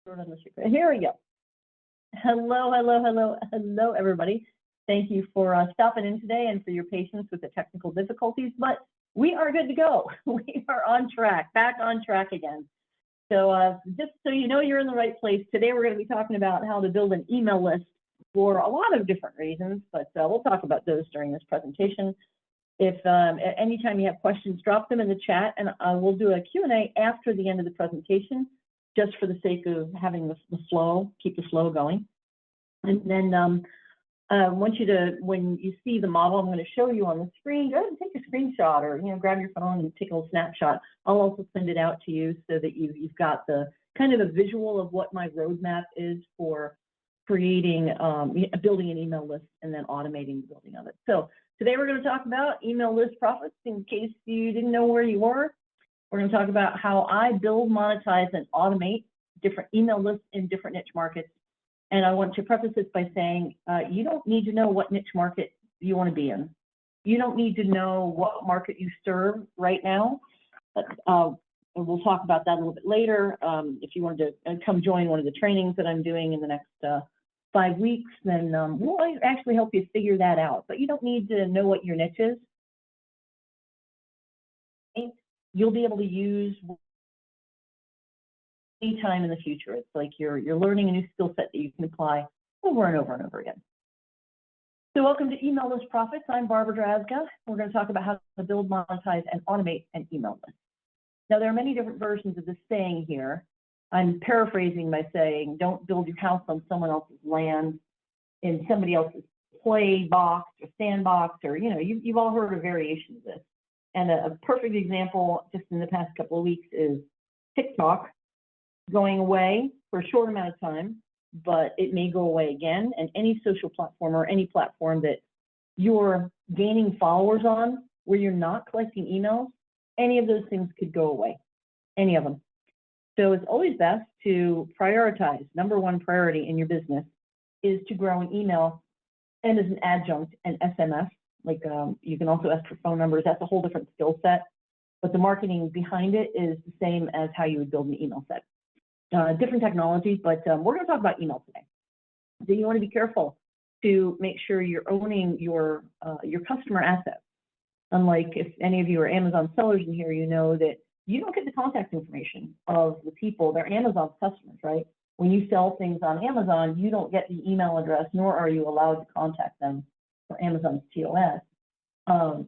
Here we go. Hello, everybody. Thank you for stopping in today and for your patience with the technical difficulties, but we are good to go. We are on track, back on track again. So just so you know you're in the right place, today we're going to be talking about how to build an email list for a lot of different reasons, but we'll talk about those during this presentation. If at any time you have questions, drop them in the chat, and we'll do a Q&A after the end of the presentation, just for the sake of having the flow, keep the flow going. And then I want you to, when you see the model I'm going to show you on the screen, go ahead and take a screenshot, or grab your phone and take a little snapshot. I'll also send it out to you so that you've got the kind of a visual of what my roadmap is for creating, building an email list and then automating the building of it. So today we're going to talk about email list profits. In case you didn't know where you were, we're going to talk about how I build, monetize, and automate different email lists in different niche markets. And I want to preface this by saying you don't need to know what niche market you want to be in. You don't need to know what market you serve right now. But we'll talk about that a little bit later. If you wanted to come join one of the trainings that I'm doing in the next 5 weeks, then we'll actually help you figure that out. But you don't need to know what your niche is. You'll be able to use anytime in the future. It's like you're learning a new skill set that you can apply over and over and over again. So welcome to Email List Profits. I'm Barbara Drazga. We're going to talk about how to build, monetize, and automate an email list. Now, there are many different versions of this saying here. I'm paraphrasing by saying, don't build your house on someone else's land, in somebody else's play box or sandbox, or, you've all heard a variation of this. And a perfect example just in the past couple of weeks is TikTok going away for a short amount of time, but it may go away again. And any social platform or any platform that you're gaining followers on where you're not collecting emails, any of those things could go away, any of them. So it's always best to prioritize. Number one priority in your business is to grow an email, and as an adjunct, an SMS. Like you can also ask for phone numbers. That's a whole different skill set, but the marketing behind it is the same as how you would build an email set. Different technologies, but we're going to talk about email today. So you want to be careful to make sure you're owning your customer assets. Unlike if any of you are Amazon sellers in here, you know that you don't get the contact information of the people. They're Amazon's customers, right? When you sell things on Amazon, you don't get the email address, nor are you allowed to contact them for Amazon's TOS. So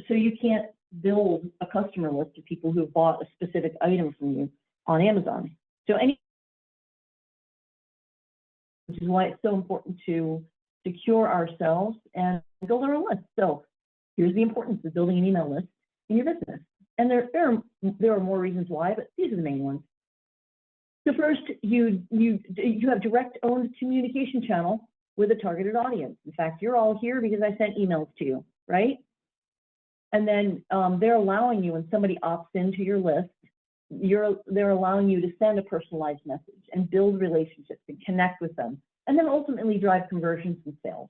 you can't build a customer list of people who have bought a specific item from you on Amazon. So which is why it's so important to secure ourselves and build our own list. So here's the importance of building an email list in your business. And there are more reasons why, but these are the main ones. So first, you have direct owned communication channel with a targeted audience. In fact, you're all here because I sent emails to you, right? And then they're allowing you, when somebody opts into your list, they're allowing you to send a personalized message and build relationships and connect with them, and then ultimately drive conversions and sales.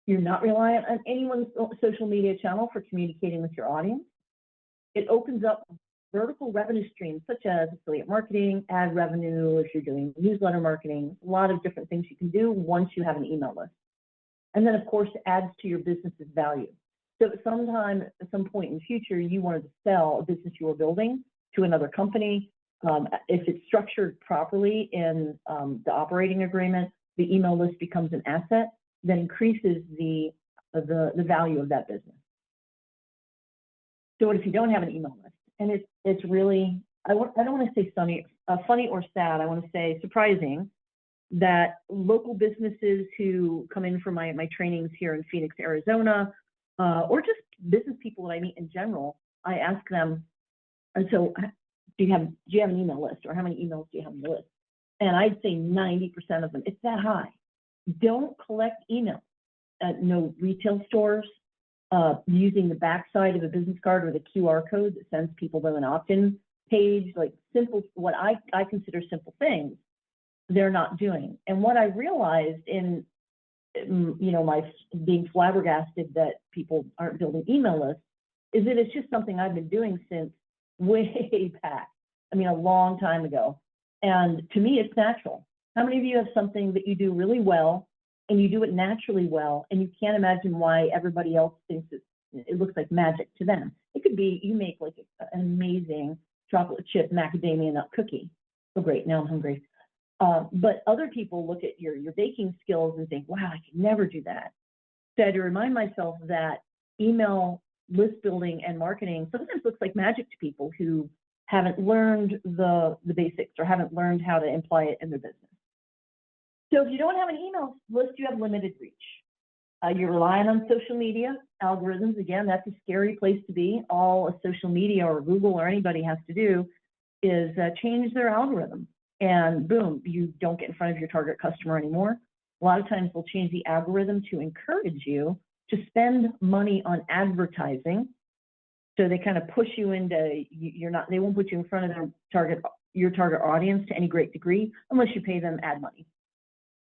You're not reliant on anyone's social media channel for communicating with your audience. It opens up vertical revenue streams such as affiliate marketing, ad revenue, if you're doing newsletter marketing, a lot of different things you can do once you have an email list. And then, of course, it adds to your business's value. So at some point in the future, you wanted to sell a business you were building to another company. If it's structured properly in the operating agreement, the email list becomes an asset that increases the value of that business. So what if you don't have an email list? And it's really, I don't want to say funny or sad. I want to say surprising that local businesses who come in for my trainings here in Phoenix, Arizona, or just business people that I meet in general, I ask them, and so do you have an email list, or how many emails do you have on the list? And I'd say 90% of them, it's that high. Don't collect emails at no retail stores. Using the backside of a business card with a QR code that sends people to an opt-in page, like simple, what I consider simple things, they're not doing. And what I realized in, my being flabbergasted that people aren't building email lists is that it's just something I've been doing since way back. I mean, a long time ago. And to me, it's natural. How many of you have something that you do really well and you do it naturally well, and you can't imagine why everybody else thinks it looks like magic to them? It could be you make like an amazing chocolate chip macadamia nut cookie. Oh, great, now I'm hungry. But other people look at your baking skills and think, wow, I could never do that. So I had to remind myself that email list building and marketing sometimes looks like magic to people who haven't learned the basics or haven't learned how to imply it in their business. So if you don't have an email list, you have limited reach. You're relying on social media algorithms. Again, that's a scary place to be. All a social media or Google or anybody has to do is change their algorithm, and boom, you don't get in front of your target customer anymore. A lot of times they'll change the algorithm to encourage you to spend money on advertising. So they kind of push you into, they won't put you in front of your target audience to any great degree unless you pay them ad money.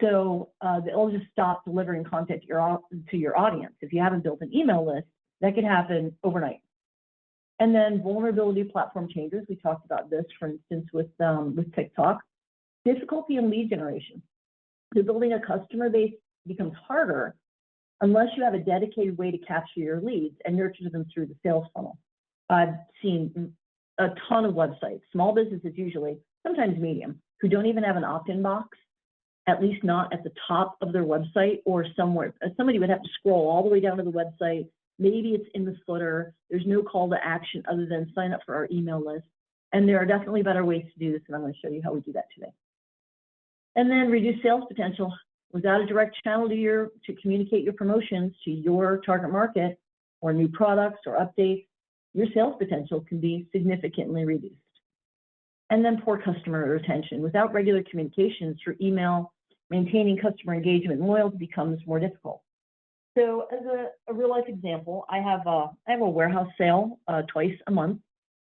So they'll just stop delivering content to your audience. If you haven't built an email list, that could happen overnight. And then vulnerability platform changes. We talked about this, for instance, with TikTok. Difficulty in lead generation. So building a customer base becomes harder unless you have a dedicated way to capture your leads and nurture them through the sales funnel. I've seen a ton of websites, small businesses usually, sometimes medium, who don't even have an opt-in box, at least not at the top of their website or somewhere. Somebody would have to scroll all the way down to the website. Maybe it's in the footer. There's no call to action other than sign up for our email list. And there are definitely better ways to do this, and I'm going to show you how we do that today. And then reduce sales potential. Without a direct channel to communicate your promotions to your target market or new products or updates, your sales potential can be significantly reduced. And then poor customer retention. Without regular communications through email, maintaining customer engagement and loyalty becomes more difficult. So as a real life example, I have a warehouse sale twice a month,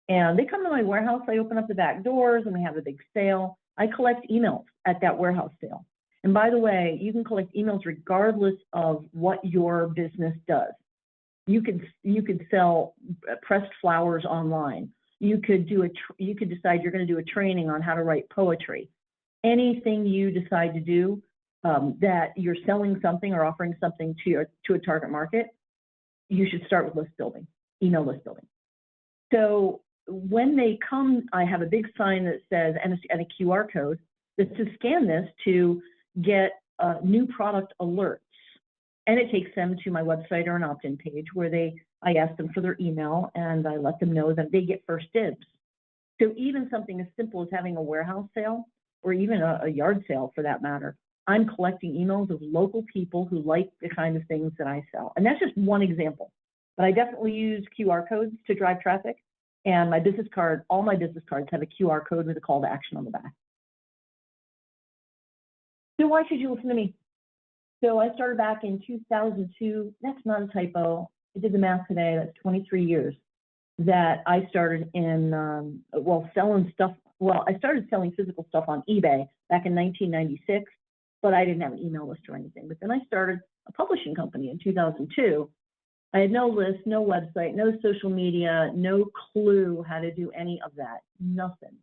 and they come to my warehouse. I open up the back doors and we have a big sale. I collect emails at that warehouse sale. And by the way, you can collect emails regardless of what your business does. You could sell pressed flowers online. You could decide you're going to do a training on how to write poetry. Anything you decide to do that you're selling something or offering something to a target market, you should start with list building, email list building. So when they come, I have a big sign that says, and a QR code that says scan this to get new product alerts. And it takes them to my website or an opt-in page where I ask them for their email and I let them know that they get first dibs. So even something as simple as having a warehouse sale or even a yard sale for that matter, I'm collecting emails of local people who like the kind of things that I sell. And that's just one example, but I definitely use QR codes to drive traffic. And my business card, all my business cards have a QR code with a call to action on the back. So why should you listen to me? So I started back in 2002. That's not a typo. I did the math today. That's 23 years that I started in, selling stuff. Well, I started selling physical stuff on eBay back in 1996, but I didn't have an email list or anything. But then I started a publishing company in 2002. I had no list, no website, no social media, no clue how to do any of that, nothing.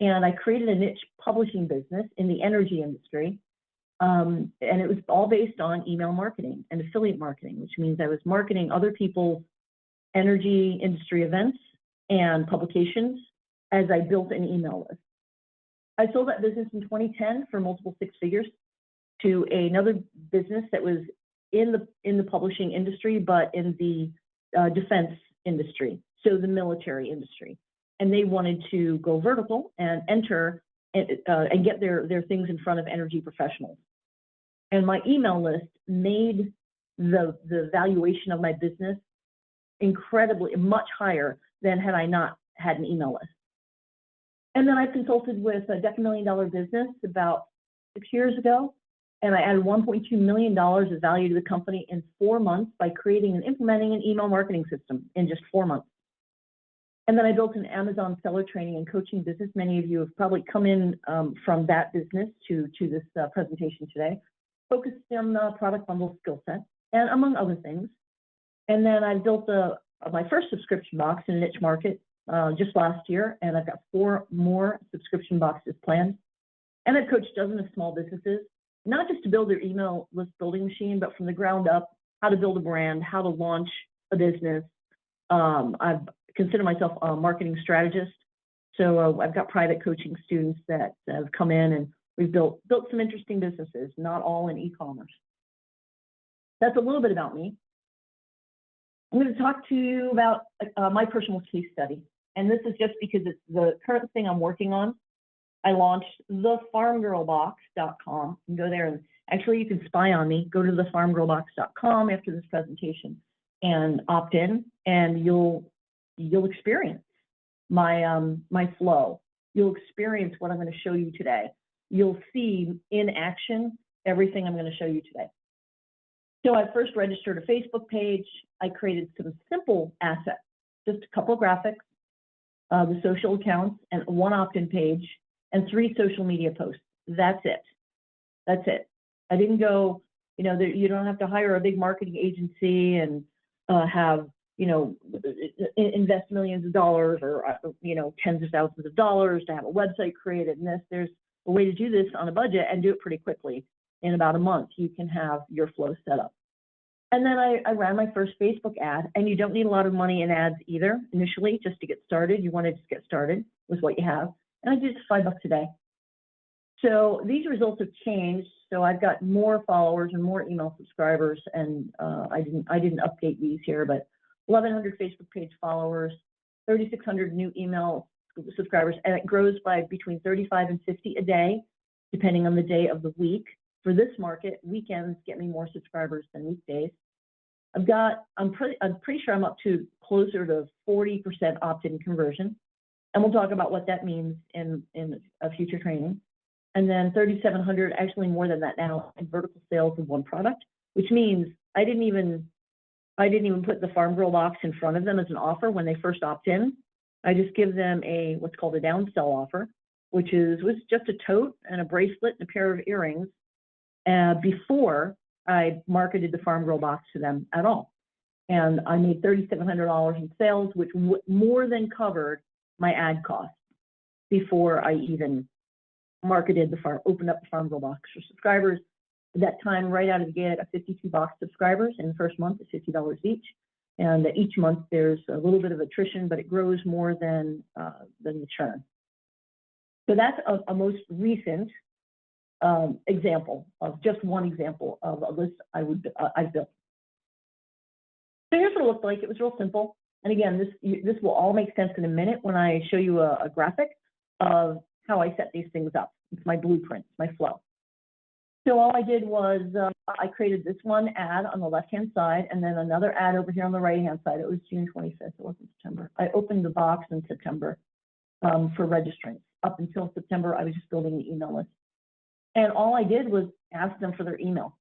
And I created a niche publishing business in the energy industry. And it was all based on email marketing and affiliate marketing, which means I was marketing other people's energy industry events and publications as I built an email list. I sold that business in 2010 for multiple six figures to another business that was in the publishing industry, but in the defense industry, so the military industry. And they wanted to go vertical and enter and get their things in front of energy professionals. And my email list made the valuation of my business incredibly much higher than had I not had an email list. And then I consulted with a $10 million business about 6 years ago, and I added $1.2 million of value to the company in 4 months by creating and implementing an email marketing system in just 4 months. And then I built an Amazon seller training and coaching business. Many of you have probably come in from that business to this presentation today, focused on the product bundle skill set, and among other things. And then I built my first subscription box in a niche market just last year, and I've got 4 more subscription boxes planned. And I've coached dozens of small businesses, not just to build their email list building machine, but from the ground up, how to build a brand, how to launch a business. I've considered myself a marketing strategist. So I've got private coaching students that have come in, and we've built some interesting businesses, not all in e-commerce. That's a little bit about me. I'm going to talk to you about my personal case study. And this is just because it's the current thing I'm working on. I launched thefarmgirlbox.com. You can go there, and actually you can spy on me. Go to thefarmgirlbox.com after this presentation and opt in, and you'll experience my flow. You'll experience what I'm going to show you today. You'll see in action everything I'm going to show you today. So I first registered a Facebook page. I created some simple assets, just a couple of graphics, the social accounts, and 1 opt-in page, and 3 social media posts. That's it. That's it. I didn't go, you don't have to hire a big marketing agency and have, invest millions of dollars or, tens of thousands of dollars to have a website created. And there's a way to do this on a budget and do it pretty quickly. In about a month, you can have your flow set up. And then I ran my first Facebook ad, and you don't need a lot of money in ads either initially, just to get started. You want to just get started with what you have. And I did $5 a day. So these results have changed. So I've got more followers and more email subscribers, and I didn't update these here, but 1,100 Facebook page followers, 3,600 new email subscribers, and it grows by between 35 and 50 a day, depending on the day of the week. For this market, weekends get me more subscribers than weekdays. I'm pretty sure I'm up to closer to 40% opt-in conversion. And we'll talk about what that means in a future training. And then 3,700, actually more than that now, in vertical sales of 1 product, which means I didn't even put the Farm Girl box in front of them as an offer when they first opt in. I just give them what's called a downsell offer, which was just a tote and a bracelet and a pair of earrings before I marketed the Farm Girl box to them at all. And I made $3,700 in sales, which more than covered my ad costs before I even marketed opened up the Farm Girl box for subscribers. At that time, right out of the gate, I got 52 box subscribers in the first month at $50 each. And each month there's a little bit of attrition, but it grows more than the churn. So that's a most recent example of just one example of a list I've built. So here's what it looked like. It was real simple. And again, this will all make sense in a minute when I show you a graphic of how I set these things up. It's my blueprint, my flow. So all I did was I created this one ad on the left-hand side, and then another ad over here on the right-hand side. It was June 25th. It wasn't September. I opened the box in September for registrants. Up until September, I was just building the email list. And all I did was ask them for their email.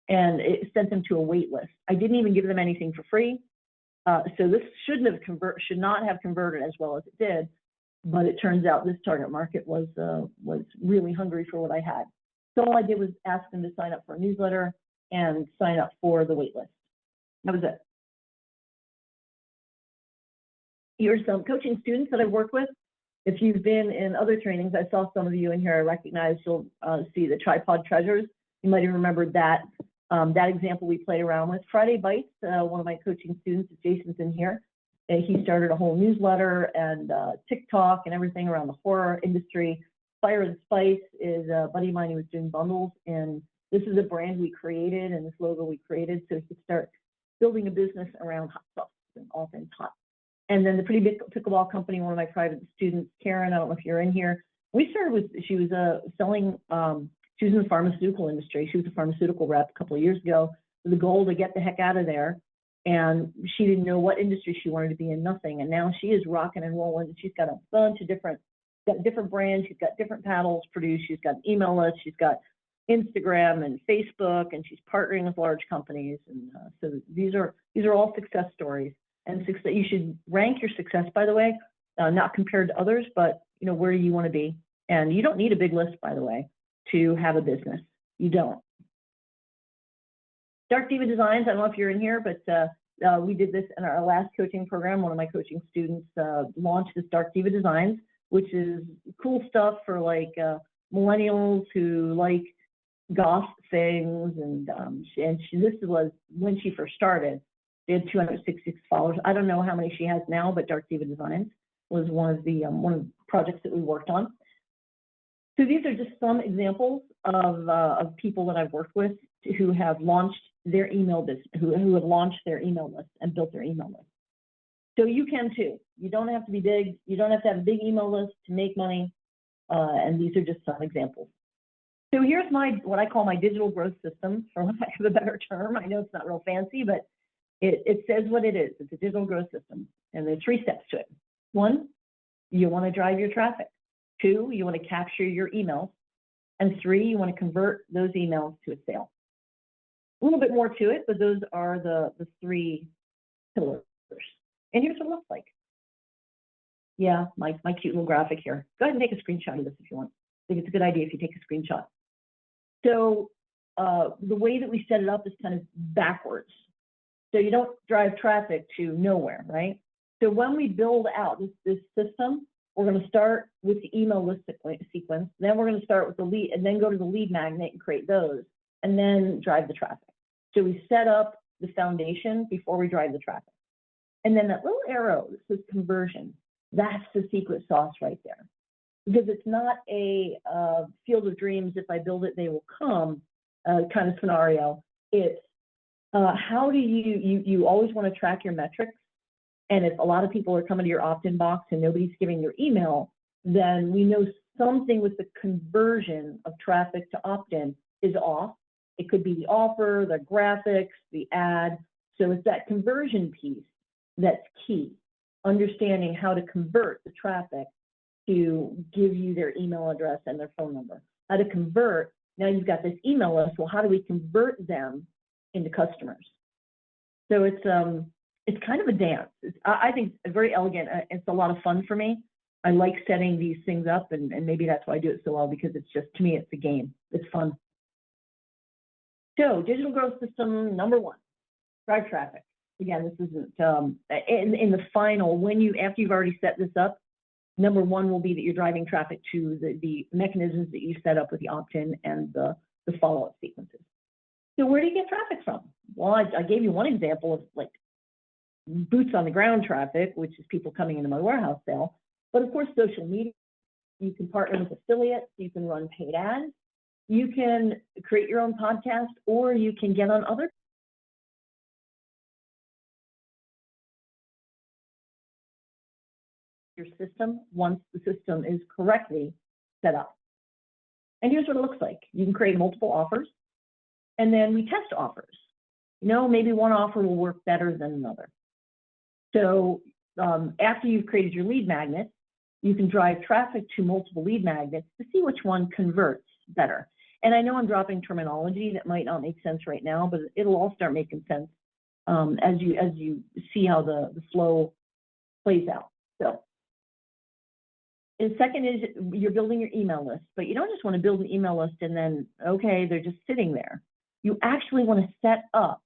And it sent them to a wait list. I didn't even give them anything for free. So this should not have converted as well as it did. But it turns out this target market was really hungry for what I had. So all I did was ask them to sign up for a newsletter and sign up for the wait list. That was it. Here's some coaching students that I've worked with. If you've been in other trainings, I saw some of you in here. I recognize you'll see the tripod treasures. You might have remembered that example we played around with. Friday Bites, one of my coaching students, Jason's in here. He started a whole newsletter and TikTok and everything around the horror industry. Fire and Spice is a buddy of mine who was doing bundles, and this is a brand we created and this logo we created so he could start building a business around hot stuff and all things hot. And then the Pretty Big Pickleball Company, one of my private students, Karen, I don't know if you're in here. We started with, she was selling, she was in the pharmaceutical industry. She was a pharmaceutical rep a couple of years ago with the goal to get the heck out of there. And she didn't know what industry she wanted to be in, nothing. And now she is rocking and rolling. She's got a bunch of different brands. She's got different paddles produced. She's got an email list. She's got Instagram and Facebook, and she's partnering with large companies. And so these are all success stories. And success, you should rank your success, by the way, not compared to others, but where you want to be. And you don't need a big list, by the way, to have a business. You don't. Dark Diva Designs, I don't know if you're in here, but We did this in our last coaching program. One of my coaching students launched this Dark Diva Designs, which is cool stuff for like millennials who like goth things. And this was when she first started. She had 266 followers. I don't know how many she has now, but Dark Diva Designs was one of the projects that we worked on. So these are just some examples of people that I've worked with who have launched their email business, who have launched their email list and built their email list. So you can too. You don't have to be big. You don't have to have a big email list to make money. And these are just some examples. So here's what I call my digital growth system, for lack of a better term. I know it's not real fancy, but it says what it is. It's a digital growth system. And there's 3 steps to it. 1, you want to drive your traffic. 2, you want to capture your emails. And 3, you want to convert those emails to a sale. A little bit more to it, but those are the 3 pillars. And here's what it looks like. Yeah, my cute little graphic here. Go ahead and take a screenshot of this if you want. I think it's a good idea if you take a screenshot. So the way that we set it up is kind of backwards. So you don't drive traffic to nowhere, right? So when we build out this system, we're going to start with the email list sequence. Then we're going to start with the lead, and then go to the lead magnet and create those, and then drive the traffic. So we set up the foundation before we drive the traffic. And then that little arrow that says conversion, that's the secret sauce right there. Because it's not a field of dreams, if I build it, they will come kind of scenario. It's how do you always want to track your metrics. And if a lot of people are coming to your opt-in box and nobody's giving their email, then we know something with the conversion of traffic to opt-in is off. It could be the offer, the graphics, the ad. So it's that conversion piece that's key. Understanding how to convert the traffic to give you their email address and their phone number. How to convert, now you've got this email list, well, how do we convert them into customers? So it's kind of a dance. I think it's very elegant. It's a lot of fun for me. I like setting these things up, and maybe that's why I do it so well, because it's just, to me, it's a game. It's fun. So digital growth system number 1, drive traffic. Again, this isn't in the final, after you've already set this up, number 1 will be that you're driving traffic to the mechanisms that you set up with the opt-in and the follow-up sequences. So where do you get traffic from? Well, I gave you one example of like boots on the ground traffic, which is people coming into my warehouse sale. But of course, social media, you can partner with affiliates, you can run paid ads, you can create your own podcast, or you can get on other your system once the system is correctly set up. And here's what it looks like. You can create multiple offers, and then we test offers. Maybe one offer will work better than another. So after you've created your lead magnet, you can drive traffic to multiple lead magnets to see which one converts better. And I know I'm dropping terminology that might not make sense right now, but it'll all start making sense as you see how the flow plays out. So, and second is you're building your email list, but you don't just want to build an email list and then, okay, they're just sitting there. You actually want to set up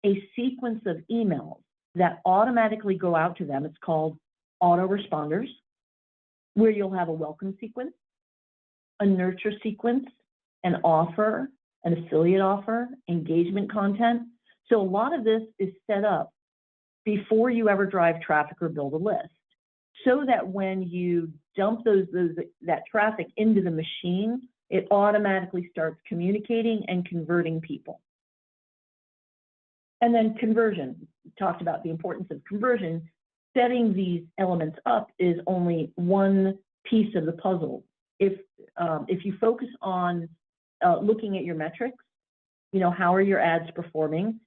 a sequence of emails that automatically go out to them. It's called autoresponders, where you'll have a welcome sequence, a nurture sequence, an offer, an affiliate offer, engagement content. So a lot of this is set up before you ever drive traffic or build a list, so that when you dump that traffic into the machine, it automatically starts communicating and converting people. And then conversion, we talked about the importance of conversion. Setting these elements up is only one piece of the puzzle. If you focus on looking at your metrics, how are your ads performing?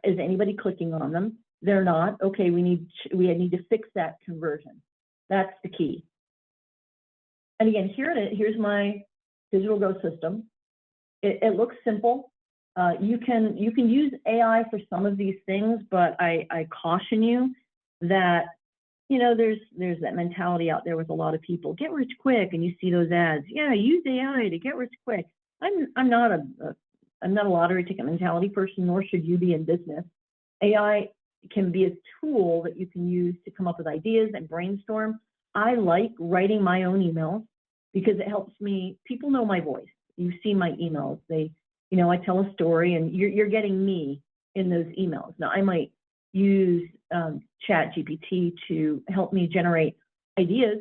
Is anybody clicking on them? They're not. Okay, we need to fix that conversion. That's the key. And again, here's my digital growth system. It looks simple. You can use AI for some of these things, but I caution you that there's that mentality out there with a lot of people. Get rich quick, and you see those ads. Yeah, use AI to get rich quick. I'm not a lottery ticket mentality person, nor should you be in business. AI can be a tool that you can use to come up with ideas and brainstorm. I like writing my own emails because it helps me. People know my voice. You've seen my emails. They, I tell a story, and you're getting me in those emails. Now, I might use ChatGPT to help me generate ideas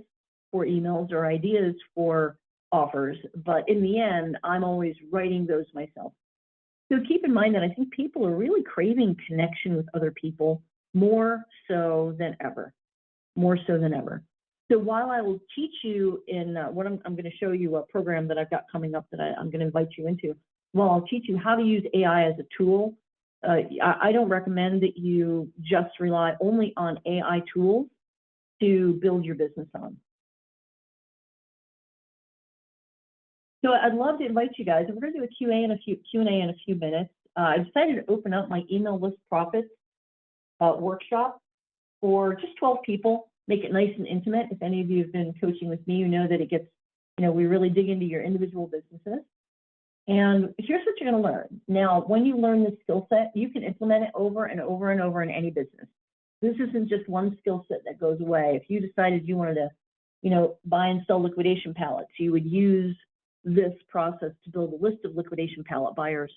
for emails or ideas for offers, but in the end, I'm always writing those myself. So keep in mind that I think people are really craving connection with other people more so than ever, more so than ever. So while I will teach you in what I'm going to show you a program that I've got coming up that I'm going to invite you into, while I'll teach you how to use AI as a tool, I don't recommend that you just rely only on AI tools to build your business on. So I'd love to invite you guys, and we're going to do a Q&A in a few minutes. I decided to open up my email list profits workshop for just 12 people, make it nice and intimate. If any of you have been coaching with me, you know that it gets, we really dig into your individual businesses. And here's what you're going to learn. Now, when you learn this skill set, you can implement it over and over and over in any business. This isn't just one skill set that goes away. If you decided you wanted to, buy and sell liquidation pallets, you would use this process to build a list of liquidation pallet buyers.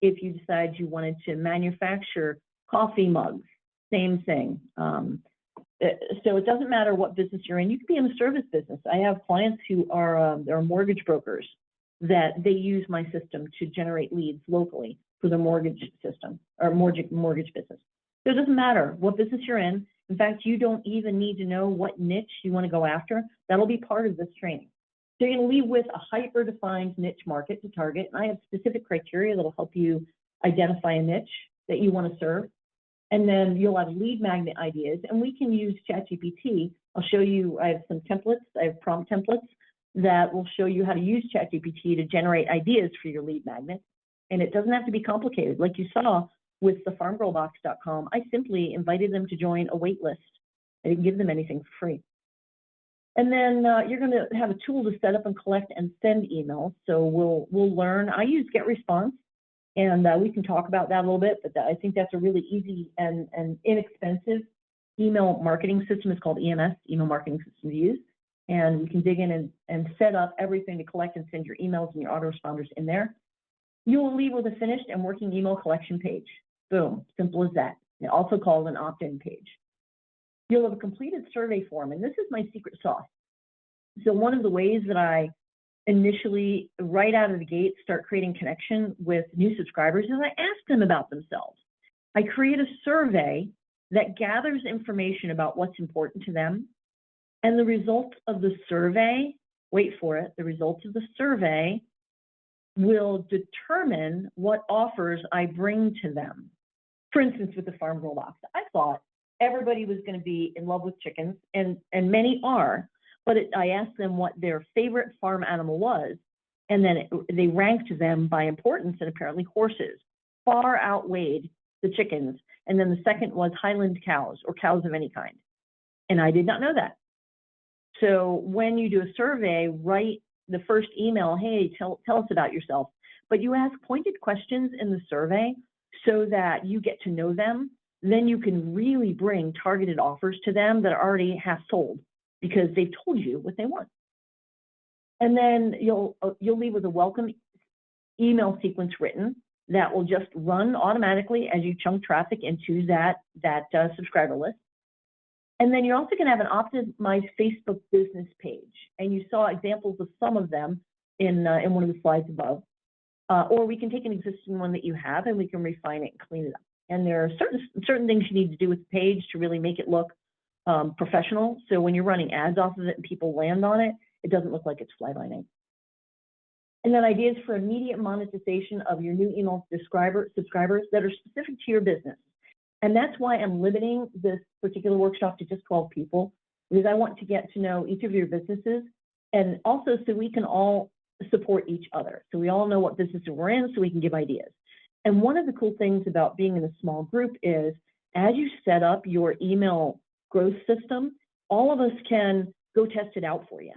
If you decide you wanted to manufacture coffee mugs, same thing. So it doesn't matter what business you're in. You could be in a service business. I have clients who are they're mortgage brokers that they use my system to generate leads locally for the mortgage system or mortgage business. So it doesn't matter what business you're in. In fact, you don't even need to know what niche you want to go after. That'll be part of this training. So you're going to leave with a hyper-defined niche market to target. And I have specific criteria that'll help you identify a niche that you want to serve. And then you'll have lead magnet ideas. And we can use ChatGPT. I'll show you, I have some templates. I have prompt templates that will show you how to use ChatGPT to generate ideas for your lead magnet. And it doesn't have to be complicated. Like you saw with the farmgirlbox.com, I simply invited them to join a wait list. I didn't give them anything for free. And then you're going to have a tool to set up and collect and send emails. So we'll learn. I use GetResponse, and we can talk about that a little bit. But I think that's a really easy and inexpensive email marketing system. It's called EMS, email marketing system to use. And we can dig in and set up everything to collect and send your emails and your autoresponders in there. You will leave with a finished and working email collection page. Boom, simple as that. Also called an opt-in page. You'll have a completed survey form, and this is my secret sauce. So one of the ways that I initially, right out of the gate, start creating connection with new subscribers is I ask them about themselves. I create a survey that gathers information about what's important to them, and the results of the survey, wait for it, the results of the survey will determine what offers I bring to them. For instance, with the Farm Girl Box, I thought everybody was going to be in love with chickens, and many are, but I asked them what their favorite farm animal was, and then they ranked them by importance, and apparently horses far outweighed the chickens, and then the second was Highland cows, or cows of any kind, and I did not know that. So when you do a survey, write the first email, hey, tell us about yourself, but you ask pointed questions in the survey so that you get to know them. Then you can really bring targeted offers to them that are already half sold because they've told you what they want. And then you'll leave with a welcome email sequence written that will just run automatically as you chunk traffic into that subscriber list. And then you're also going to have an optimized Facebook business page. And you saw examples of some of them in one of the slides above. Or we can take an existing one that you have and we can refine it and clean it up. And there are certain things you need to do with the page to really make it look professional. So when you're running ads off of it and people land on it, it doesn't look like it's fly-by-night. And then ideas for immediate monetization of your new email subscribers that are specific to your business. And that's why I'm limiting this particular workshop to just 12 people, because I want to get to know each of your businesses, and also so we can all support each other. So we all know what business we're in, so we can give ideas. And one of the cool things about being in a small group is as you set up your email growth system, all of us can go test it out for you.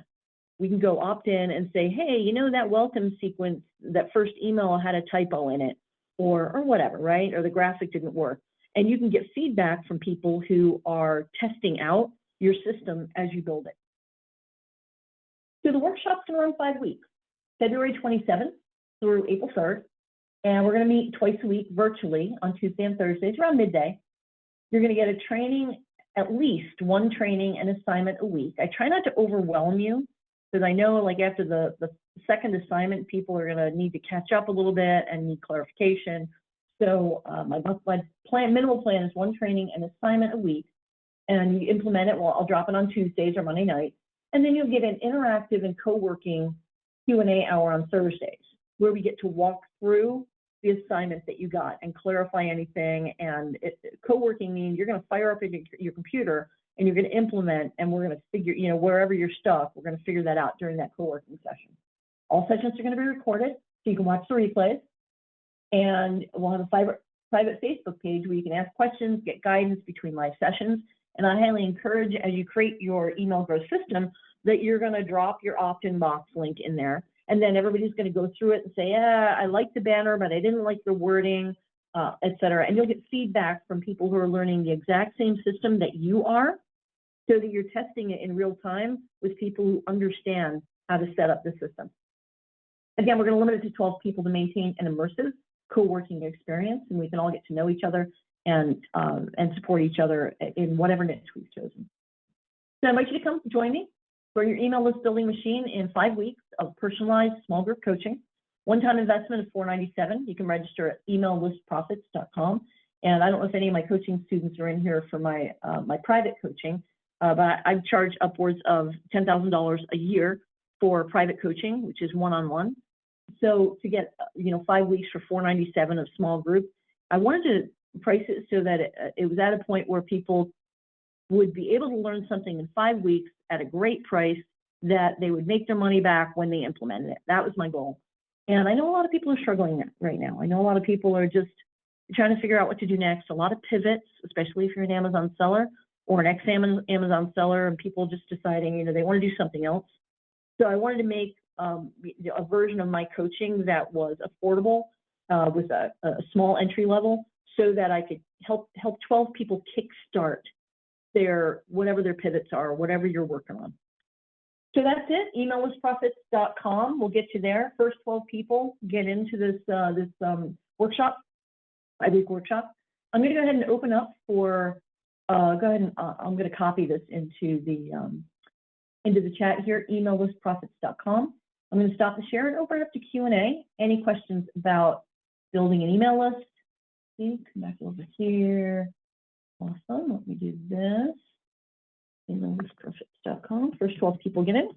We can go opt in and say, hey, you know, that welcome sequence, that first email had a typo in it, or whatever, right? Or the graphic didn't work. And you can get feedback from people who are testing out your system as you build it. So the workshop's going to run 5 weeks, February 27th through April 3rd. And we're going to meet twice a week virtually on Tuesday and Thursdays around midday. You're going to get a training, at least one training and assignment a week. I try not to overwhelm you because I know like after the second assignment, people are going to need to catch up a little bit and need clarification. So my minimal plan is one training and assignment a week, and you implement it. Well, I'll drop it on Tuesdays or Monday night, and then you'll get an interactive and co-working Q&A hour on Thursdays, where we get to walk through the assignments that you got and clarify anything. And co-working means you're going to fire up your computer and you're going to implement, and we're going to figure, wherever you're stuck, we're going to figure that out during that co-working session. All sessions are going to be recorded, so you can watch the replays. And we'll have a private Facebook page where you can ask questions, get guidance between live sessions. And I highly encourage, as you create your email growth system, that you're going to drop your opt-in box link in there. And then everybody's going to go through it and say, yeah, I like the banner, but I didn't like the wording, et cetera. And you'll get feedback from people who are learning the exact same system that you are, so that you're testing it in real time with people who understand how to set up the system. Again, we're going to limit it to 12 people to maintain an immersive co-working experience, and we can all get to know each other and support each other in whatever niche we've chosen. So I invite you to come join me for your email list building machine in 5 weeks of personalized small group coaching. One-time investment of $497. You can register at emaillistprofits.com. And I don't know if any of my coaching students are in here for my my private coaching, but I charge upwards of $10,000 a year for private coaching, which is one-on-one. So to get 5 weeks for $497 of small group, I wanted to price it so that it was at a point where people would be able to learn something in 5 weeks at a great price that they would make their money back when they implemented it. That was my goal. And I know a lot of people are struggling right now. I know a lot of people are just trying to figure out what to do next. A lot of pivots, especially if you're an Amazon seller or an ex-Amazon seller, and people just deciding, they want to do something else. So I wanted to make a version of my coaching that was affordable with a small entry level, so that I could help 12 people kickstart whatever their pivots are, whatever you're working on. So that's it. emaillistprofits.com. We'll get you there. First 12 people get into this workshop, 5-week workshop. I'm going to go ahead and open up for. I'm going to copy this into the chat here. emaillistprofits.com. I'm going to stop the share and open it up to Q&A. Any questions about building an email list? Come back over here. Awesome. Let me do this. emaillistprofits.com. First 12 people get in.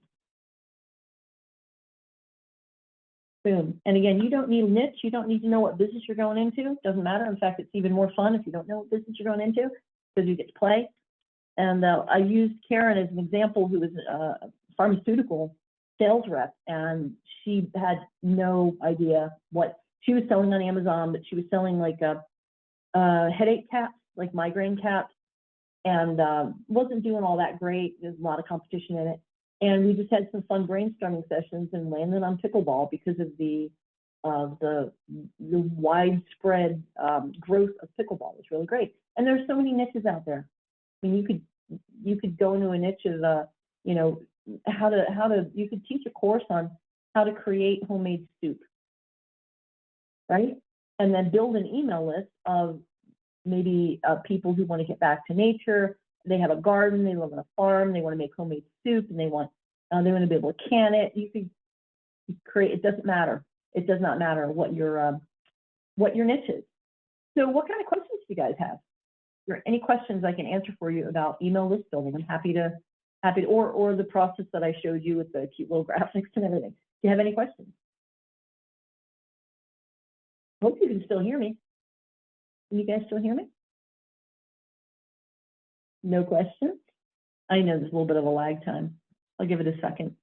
Boom. And again, you don't need a niche. You don't need to know what business you're going into. Doesn't matter. In fact, it's even more fun if you don't know what business you're going into, because you get to play. And I used Karen as an example, who was a pharmaceutical sales rep, and she had no idea what she was selling on Amazon, but she was selling like headache caps, like migraine caps, and wasn't doing all that great. There's a lot of competition in it. And we just had some fun brainstorming sessions and landed on pickleball because of the widespread growth of pickleball. It's really great. And there's so many niches out there. I mean, you could go into a niche of you could teach a course on how to create homemade soup, right? And then build an email list of maybe people who want to get back to nature. They have a garden, they live on a farm, they want to make homemade soup, and they want to be able to can it. You could create. It doesn't matter. It does not matter what your niche is. So, what kind of questions do you guys have? If there are any questions I can answer for you about email list building, I'm happy to, or the process that I showed you with the cute little graphics and everything. Do you have any questions? Hope you can still hear me. Can you guys still hear me? No questions? I know there's a little bit of a lag time. I'll give it a second.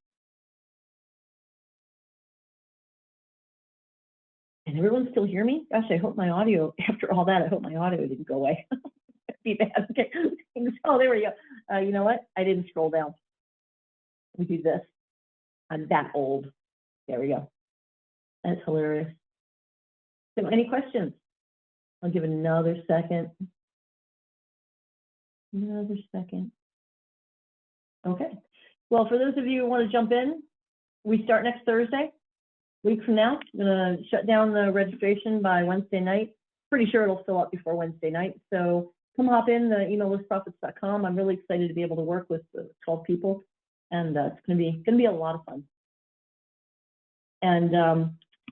Can everyone still hear me? Gosh, I hope my audio, after all that, I hope my audio didn't go away. Be bad. Okay. Oh, there we go. You know what? I didn't scroll down. We do this. I'm that old. There we go. That's hilarious. So any questions? I'll give it another second. Another second. Okay. Well, for those of you who want to jump in, we start next Thursday, week from now. I'm going to shut down the registration by Wednesday night. Pretty sure it'll fill up before Wednesday night. So come hop in, emaillistprofits.com. I'm really excited to be able to work with 12 people, and it's going to be a lot of fun. And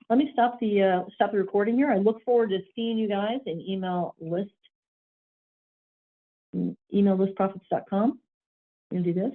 let me stop the recording here. I look forward to seeing you guys in emaillistprofits.com. I'm going to do this.